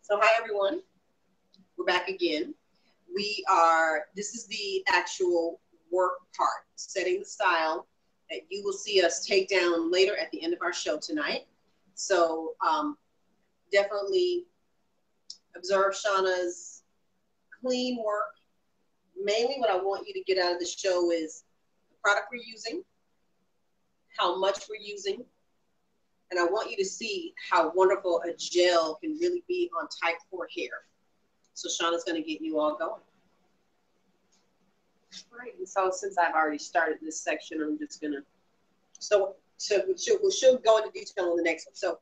So hi everyone, we're back again. This is the actual work part, setting the style that you will see us take down later at the end of our show tonight. So definitely observe Shauna's clean work. Mainly what I want you to get out of the show is the product we're using, how much we're using, and I want you to see how wonderful a gel can really be on type 4 hair. So Shauna's going to get you all going. All right, and so since I've already started this section, I'm just going to, she'll go into detail on the next one. So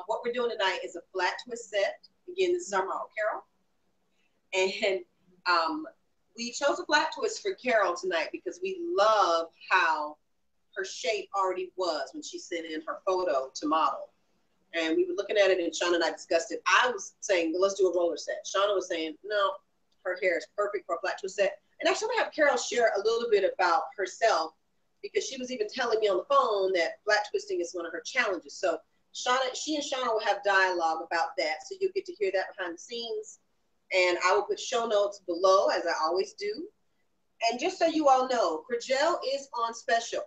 what we're doing tonight is a flat twist set. Again, this is our model, Carol. And we chose a flat twist for Carol tonight because we love how her shape already was when she sent in her photo to model. And we were looking at it, and Shauna and I discussed it. I was saying, well, let's do a roller set. Shauna was saying, no, her hair is perfect for a flat twist set. And actually, I'm going to have Carol share a little bit about herself because she was even telling me on the phone that flat twisting is one of her challenges. So she and Shauna will have dialogue about that. So you'll get to hear that behind the scenes. And I will put show notes below, as I always do. And just so you all know, Cre'Gel is on special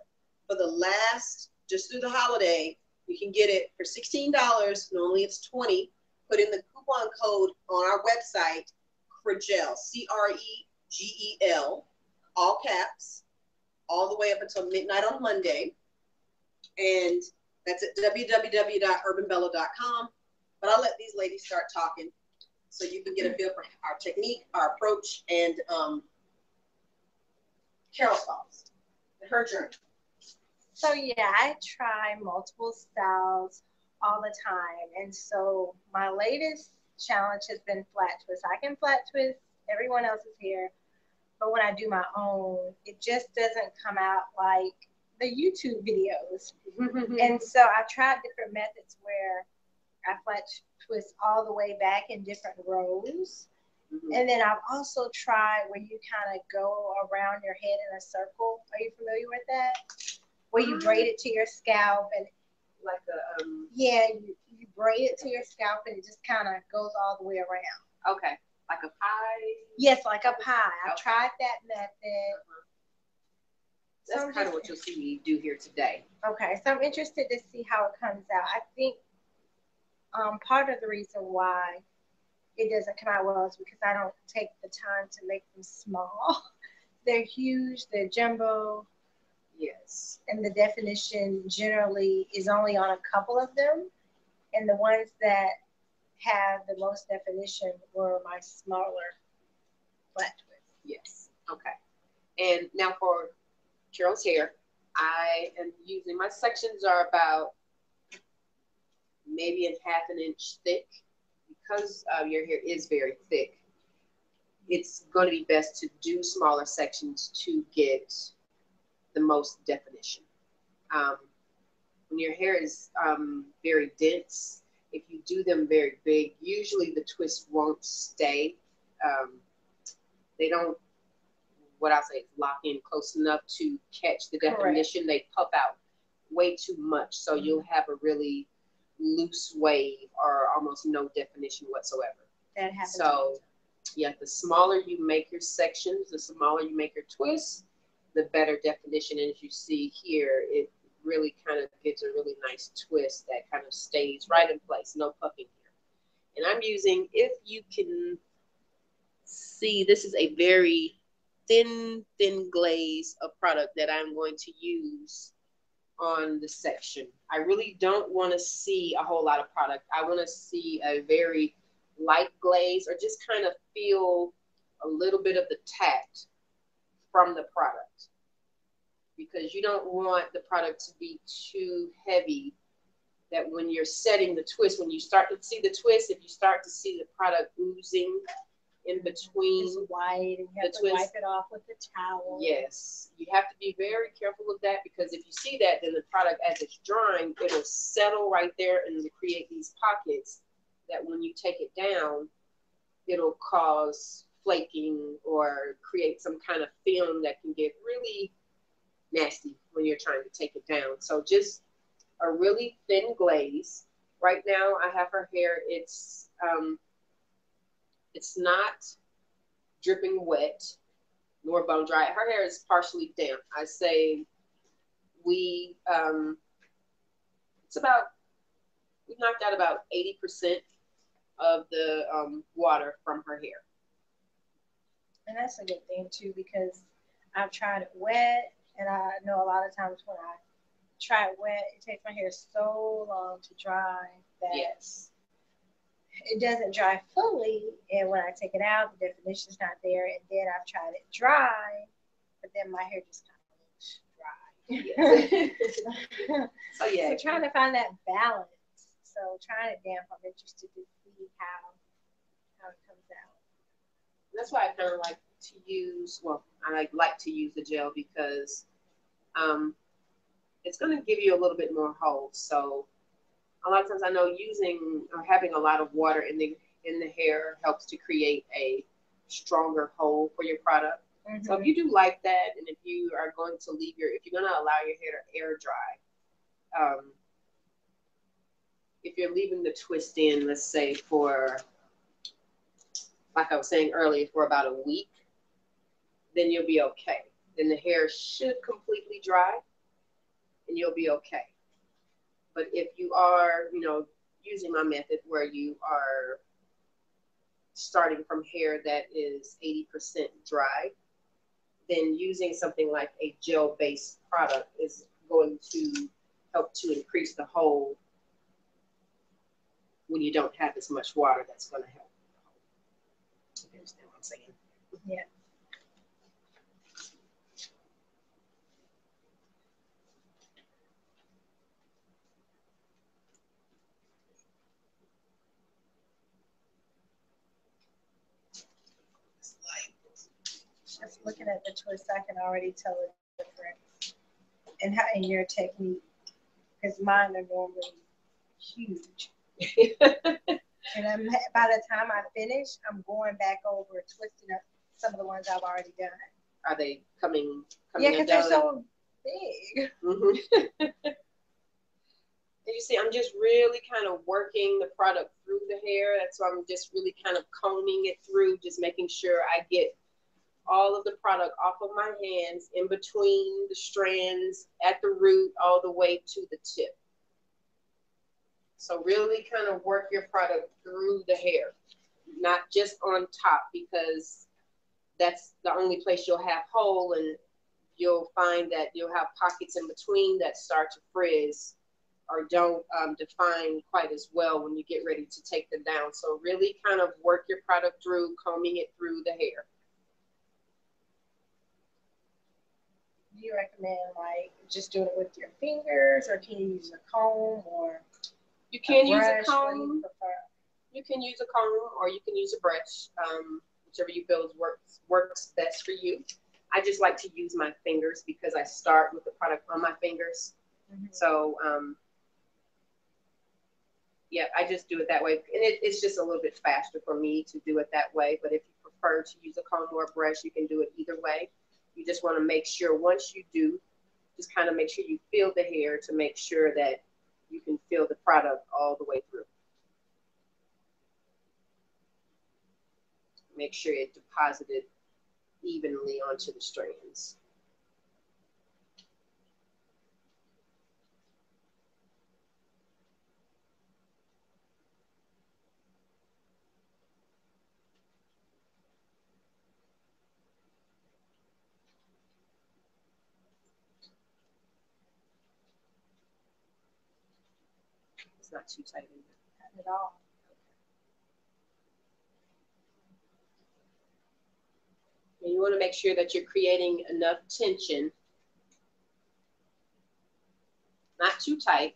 for the last, just through the holiday. You can get it for $16. Normally it's $20. Put in the coupon code on our website, Cre'Gel, Cre'Gel, all caps, all the way up until midnight on Monday. And that's at www.urbanbella.com. But I'll let these ladies start talking so you can get a feel for our technique, our approach, and Carol's thoughts and her journey. So yeah, I try multiple styles all the time. And so my latest challenge has been flat twist. I can flat twist everyone else's hair, but when I do my own, it just doesn't come out like the YouTube videos. And so I tried different methods where I flat twist all the way back in different rows. And then I've also tried where you kind of go around your head in a circle. Are you familiar with that? Where you braid it to your scalp and like a yeah, you braid it to your scalp and it just kind of goes all the way around. Okay, like a pie. Yes, like a pie. I've tried that method. That's kind of what you'll see me do here today. Okay, so I'm interested to see how it comes out. I think part of the reason why it doesn't come out well is because I don't take the time to make them small. They're huge. They're jumbo. Yes. And the definition generally is only on a couple of them. And the ones that have the most definition were my smaller flat twists. Yes. Okay. And now for Carol's hair, I am using, my sections are about maybe a half an inch thick. Because your hair is very thick, it's going to be best to do smaller sections to get the most definition. When your hair is very dense, if you do them very big, usually the twist won't stay. They don't, what I'll say, lock in close enough to catch the definition. Correct. They puff out way too much, so you'll have a really loose wave or almost no definition whatsoever. That happens. So, yeah, the smaller you make your sections, the smaller you make your twists, the better definition. And as you see here, it really kind of gives a really nice twist that kind of stays right in place, no puffing here. And I'm using, if you can see, this is a very thin glaze of product that I'm going to use on the section. I really don't want to see a whole lot of product. I want to see a very light glaze or just kind of feel a little bit of the tact from the product, because you don't want the product to be too heavy that when you're setting the twist, when you start to see the twist, if you start to see the product oozing in between, it's white, and you have to wipe it off with the towel. Yes, you have to be very careful of that, because if you see that, then the product, as it's drying, it'll settle right there and create these pockets that when you take it down, it'll cause flaking or create some kind of film that can get really nasty when you're trying to take it down. So just a really thin glaze. Right now I have her hair, it's It's not dripping wet nor bone dry. Her hair is partially damp. I say we it's about we knocked out about 80% of the water from her hair. And that's a good thing too because I've tried it wet, and I know a lot of times when I try it wet, it takes my hair so long to dry that Yes. it doesn't dry fully. And when I take it out, the definition's not there. And then I've tried it dry, but then my hair just kind of looks dry. Yes. So yeah, So trying to find that balance. So trying it damp, I'm interested to see how it comes out. that's why I've never liked to use. Well, I like to use the gel because um, it's going to give you a little bit more hold. So a lot of times I know using or having a lot of water in the hair helps to create a stronger hold for your product. Mm-hmm. So if you do like that, and if you are going to if you're going to allow your hair to air dry, if you're leaving the twist in, let's say for, like I was saying earlier, for about a week, then you'll be okay. Then the hair should completely dry, and you'll be okay. But if you are, using my method where you are starting from hair that is 80% dry, then using something like a gel-based product is going to help to increase the hold when you don't have as much water. That's going to help. You understand what I'm saying? Yeah. Just looking at the twist, I can already tell the difference in your technique, because mine are normally huge. And by the time I finish, I'm going back over twisting up some of the ones I've already done. Are they coming yeah, because they're so big. Mm-hmm. And you see, I'm just really kind of working the product through the hair. That's why I'm just really kind of combing it through, just making sure I get all of the product off of my hands, in between the strands, at the root, all the way to the tip. So really kind of work your product through the hair, not just on top, because that's the only place you'll have hole, and you'll find that you'll have pockets in between that start to frizz or don't define quite as well when you get ready to take them down. So really kind of work your product through, combing it through the hair. Do you recommend like just doing it with your fingers, or can you use a comb, or you can use a comb? You can use a comb, or you can use a brush, whichever you feel works best for you. I just like to use my fingers because I start with the product on my fingers. Mm-hmm. So yeah, I just do it that way, and it's just a little bit faster for me to do it that way. But if you prefer to use a comb or a brush, you can do it either way. You just want to make sure once you do, just kind of make sure you feel the hair to make sure that you can feel the product all the way through. Make sure it deposited evenly onto the strands. It's not too tight in there. Not at all. And you want to make sure that you're creating enough tension, not too tight,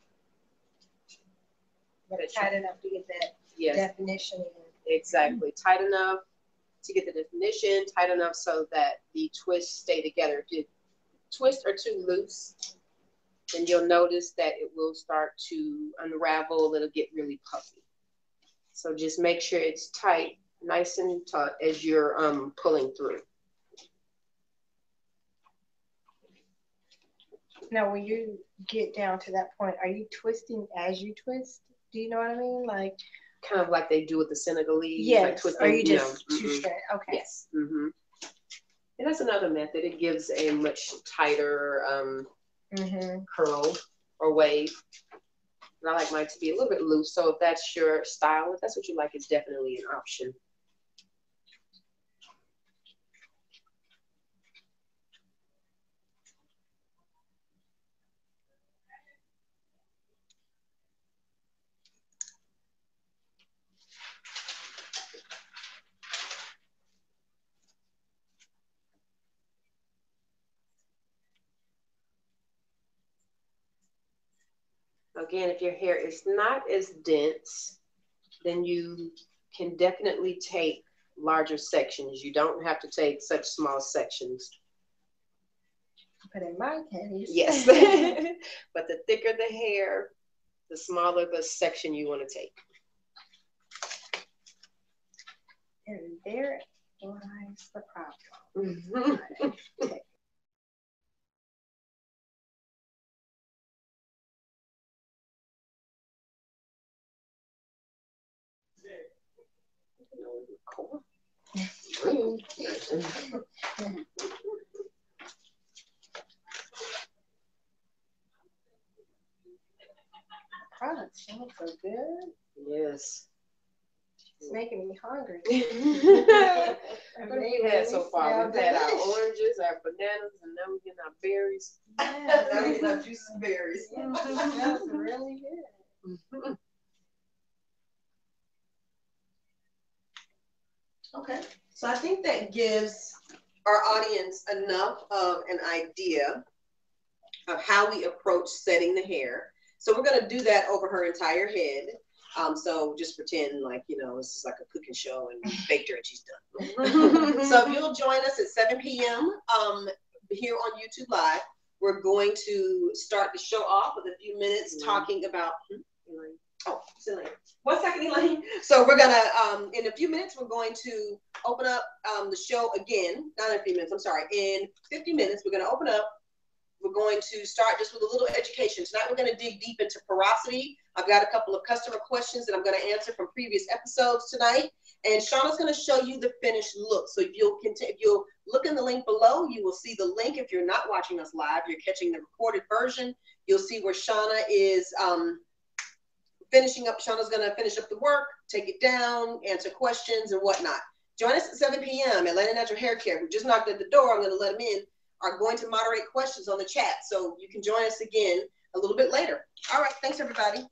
but tight enough to get that definition in. Exactly. Mm-hmm. Tight enough to get the definition, tight enough so that the twists stay together. If the twists are too loose, then you'll notice that it will start to unravel. It'll get really puffy. So just make sure it's tight, nice and taut as you're pulling through. Now, when you get down to that point, are you twisting as you twist? Do you know what I mean? Like, kind of like they do with the Senegalese. Yes, like twisting, or you just two straight. Okay. Yes. And that's another method. It gives a much tighter curl or wave. And I like mine to be a little bit loose. So if that's your style, if that's what you like, it's definitely an option. Again, if your hair is not as dense, then you can definitely take larger sections. You don't have to take such small sections. But in my case. Yes. But the thicker the hair, the smaller the section you want to take. And there lies the problem. Product smells so good. Yes. It's making me hungry. What have we had so far? We've had our oranges, our bananas, and now we're getting our berries. Yeah, now we're getting our juicy berries. That's really good. Okay, so I think that gives our audience enough of an idea of how we approach setting the hair. So we're going to do that over her entire head. So just pretend like, you know, this is like a cooking show and baked her and she's done. So if you'll join us at 7 p.m. Here on YouTube Live, we're going to start the show off with a few minutes talking about, Elaine. 1 second, Elaine. So we're going to, in a few minutes, we're going to open up the show again. Not in a few minutes, I'm sorry. In 50 minutes, we're going to open up. We're going to start just with a little education. Tonight, we're going to dig deep into porosity. I've got a couple of customer questions that I'm going to answer from previous episodes tonight. And Shauna's going to show you the finished look. So if you'll look in the link below, you will see the link. If you're not watching us live, you're catching the recorded version. You'll see where Shauna is finishing up. Shauna's going to finish up the work, take it down, answer questions and whatnot. Join us at 7 p.m. Atlanta Natural Hair Care. We just knocked at the door. I'm going to let them in. Are going to moderate questions on the chat. So you can join us again a little bit later. All right. Thanks, everybody.